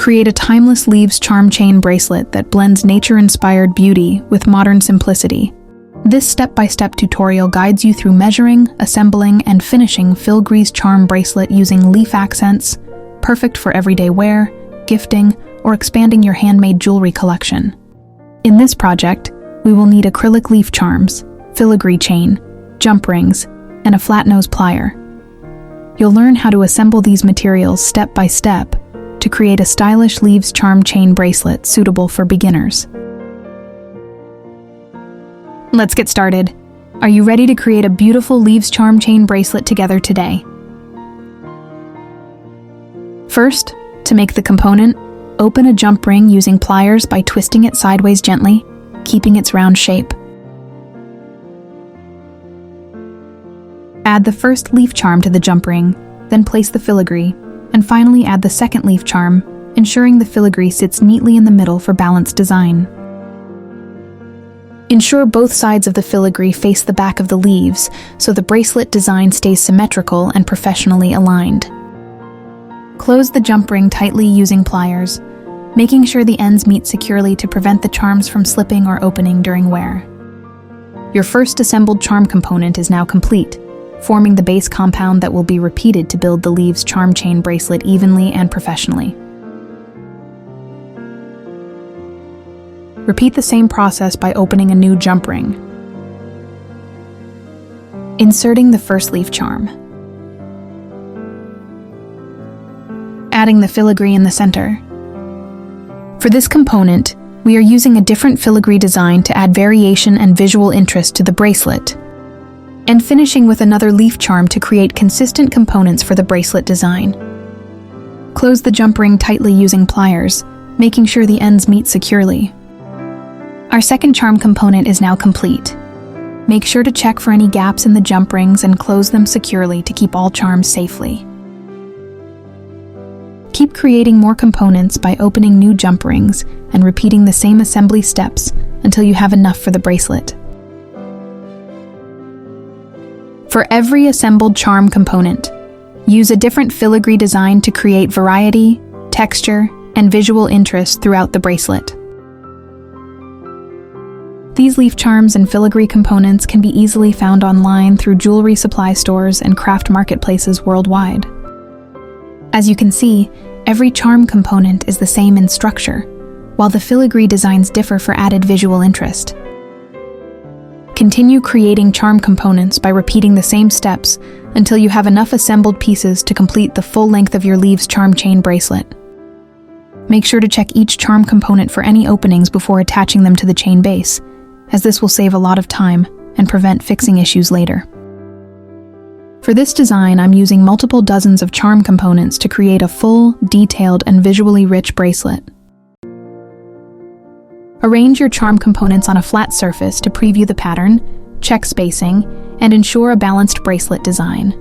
Create a timeless leaves charm chain bracelet that blends nature-inspired beauty with modern simplicity. This step-by-step tutorial guides you through measuring, assembling, and finishing filigree's charm bracelet using leaf accents, perfect for everyday wear, gifting, or expanding your handmade jewelry collection. In this project, we will need acrylic leaf charms, filigree chain, jump rings, and a flat nose plier. You'll learn how to assemble these materials step by step to create a stylish leaves charm chain bracelet suitable for beginners. Let's get started. Are you ready to create a beautiful leaves charm chain bracelet together today? First, to make the component, open a jump ring using pliers by twisting it sideways gently, keeping its round shape. Add the first leaf charm to the jump ring, then place the filigree, and finally add the second leaf charm, ensuring the filigree sits neatly in the middle for balanced design. Ensure both sides of the filigree face the back of the leaves so the bracelet design stays symmetrical and professionally aligned. Close the jump ring tightly using pliers, making sure the ends meet securely to prevent the charms from slipping or opening during wear. Your first assembled charm component is now complete, forming the base compound that will be repeated to build the leaves charm chain bracelet evenly and professionally. Repeat the same process by opening a new jump ring. Inserting the first leaf charm. Adding the filigree in the center. For this component, we are using a different filigree design to add variation and visual interest to the bracelet, and finishing with another leaf charm to create consistent components for the bracelet design. Close the jump ring tightly using pliers, making sure the ends meet securely. Our second charm component is now complete. Make sure to check for any gaps in the jump rings and close them securely to keep all charms safely. Keep creating more components by opening new jump rings and repeating the same assembly steps until you have enough for the bracelet. For every assembled charm component, use a different filigree design to create variety, texture, and visual interest throughout the bracelet. These leaf charms and filigree components can be easily found online through jewelry supply stores and craft marketplaces worldwide. As you can see, every charm component is the same in structure, while the filigree designs differ for added visual interest. Continue creating charm components by repeating the same steps until you have enough assembled pieces to complete the full length of your leaves charm chain bracelet. Make sure to check each charm component for any openings before attaching them to the chain base, as this will save a lot of time and prevent fixing issues later. For this design, I'm using multiple dozens of charm components to create a full, detailed, and visually rich bracelet. Arrange your charm components on a flat surface to preview the pattern, check spacing, and ensure a balanced bracelet design.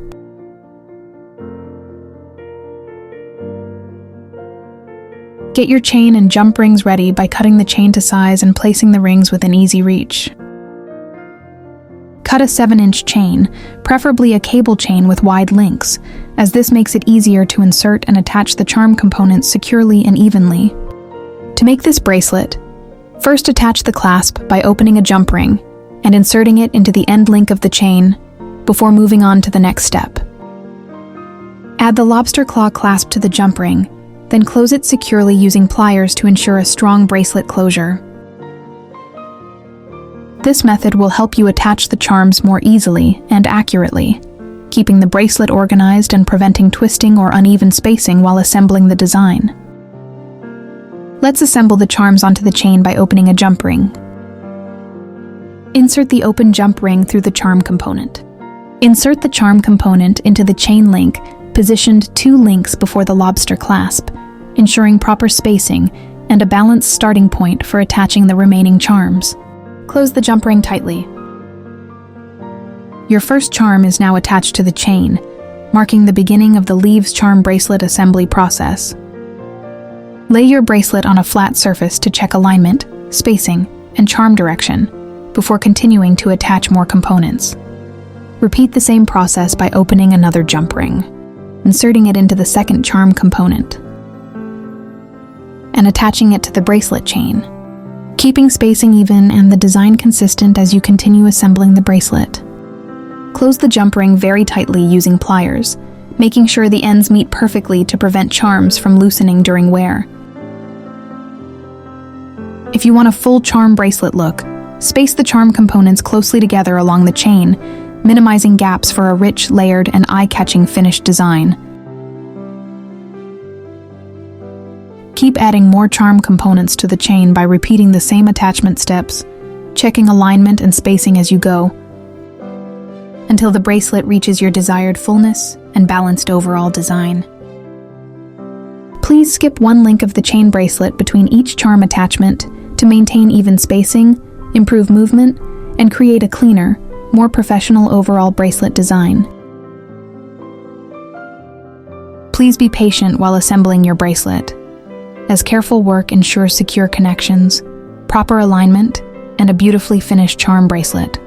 Get your chain and jump rings ready by cutting the chain to size and placing the rings within easy reach. Cut a 7-inch chain, preferably a cable chain with wide links, as this makes it easier to insert and attach the charm components securely and evenly. To make this bracelet, first attach the clasp by opening a jump ring and inserting it into the end link of the chain before moving on to the next step. Add the lobster claw clasp to the jump ring, then close it securely using pliers to ensure a strong bracelet closure. This method will help you attach the charms more easily and accurately, keeping the bracelet organized and preventing twisting or uneven spacing while assembling the design. Let's assemble the charms onto the chain by opening a jump ring. Insert the open jump ring through the charm component. Insert the charm component into the chain link, positioned 2 links before the lobster clasp, ensuring proper spacing and a balanced starting point for attaching the remaining charms. Close the jump ring tightly. Your first charm is now attached to the chain, marking the beginning of the leaves charm bracelet assembly process. Lay your bracelet on a flat surface to check alignment, spacing, and charm direction before continuing to attach more components. Repeat the same process by opening another jump ring, inserting it into the second charm component. and attaching it to the bracelet chain, keeping spacing even and the design consistent as you continue assembling the bracelet. Close the jump ring very tightly using pliers, making sure the ends meet perfectly to prevent charms from loosening during wear. If you want a full charm bracelet look, space the charm components closely together along the chain, minimizing gaps for a rich, layered, and eye-catching finished design. Keep adding more charm components to the chain by repeating the same attachment steps, checking alignment and spacing as you go, until the bracelet reaches your desired fullness and balanced overall design. Please skip one link of the chain bracelet between each charm attachment to maintain even spacing, improve movement, and create a cleaner, more professional overall bracelet design. Please be patient while assembling your bracelet, as careful work ensures secure connections, proper alignment, and a beautifully finished charm bracelet.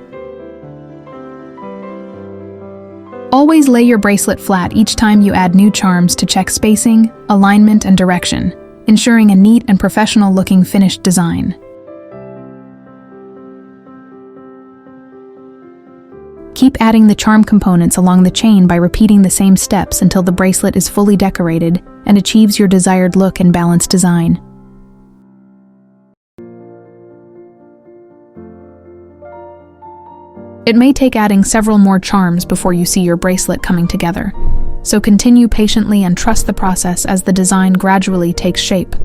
Always lay your bracelet flat each time you add new charms to check spacing, alignment, and direction, ensuring a neat and professional-looking finished design. Keep adding the charm components along the chain by repeating the same steps until the bracelet is fully decorated and achieves your desired look and balanced design. It may take adding several more charms before you see your bracelet coming together, so continue patiently and trust the process as the design gradually takes shape.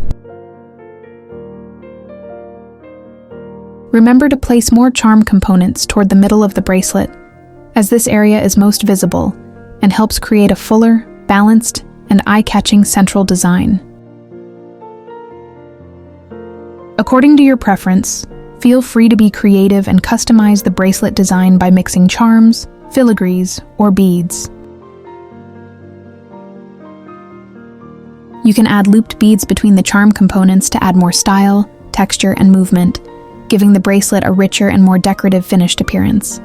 Remember to place more charm components toward the middle of the bracelet, as this area is most visible and helps create a fuller, balanced, and eye-catching central design. According to your preference, feel free to be creative and customize the bracelet design by mixing charms, filigrees, or beads. You can add looped beads between the charm components to add more style, texture, and movement, giving the bracelet a richer and more decorative finished appearance.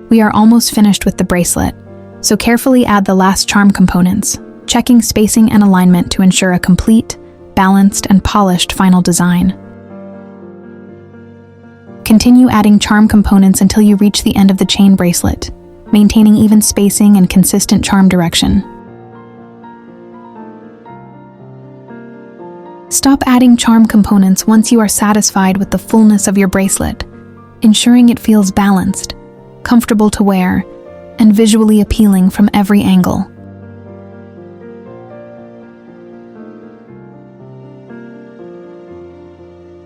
We are almost finished with the bracelet, so carefully add the last charm components, checking spacing and alignment to ensure a complete, balanced, and polished final design. Continue adding charm components until you reach the end of the chain bracelet, maintaining even spacing and consistent charm direction. Stop adding charm components once you are satisfied with the fullness of your bracelet, ensuring it feels balanced, comfortable to wear, and visually appealing from every angle.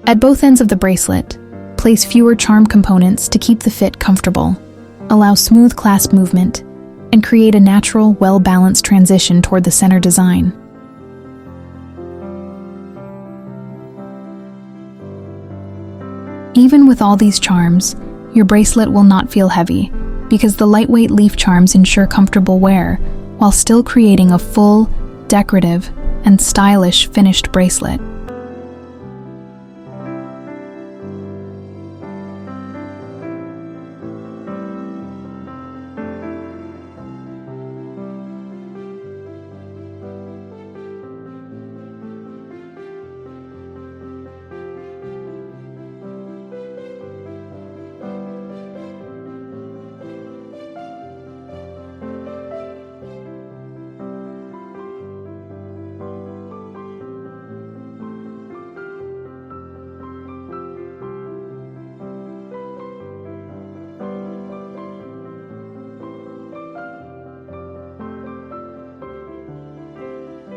At both ends of the bracelet, place fewer charm components to keep the fit comfortable, allow smooth clasp movement, and create a natural, well-balanced transition toward the center design. Even with all these charms, your bracelet will not feel heavy, because the lightweight leaf charms ensure comfortable wear, while still creating a full, decorative, and stylish finished bracelet.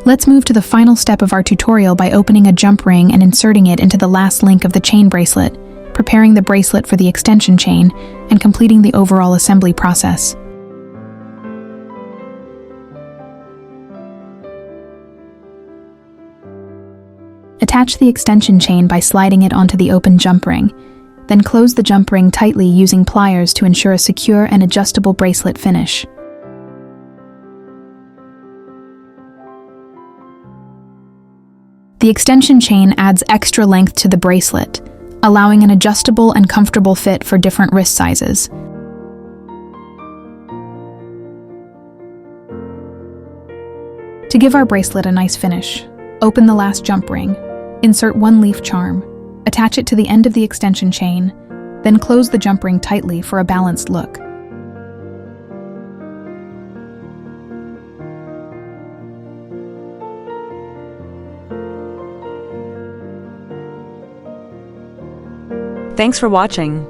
Let's move to the final step of our tutorial by opening a jump ring and inserting it into the last link of the chain bracelet, preparing the bracelet for the extension chain, and completing the overall assembly process. Attach the extension chain by sliding it onto the open jump ring, then close the jump ring tightly using pliers to ensure a secure and adjustable bracelet finish. The extension chain adds extra length to the bracelet, allowing an adjustable and comfortable fit for different wrist sizes. To give our bracelet a nice finish, open the last jump ring, insert one leaf charm, attach it to the end of the extension chain, then close the jump ring tightly for a balanced look. Thanks for watching.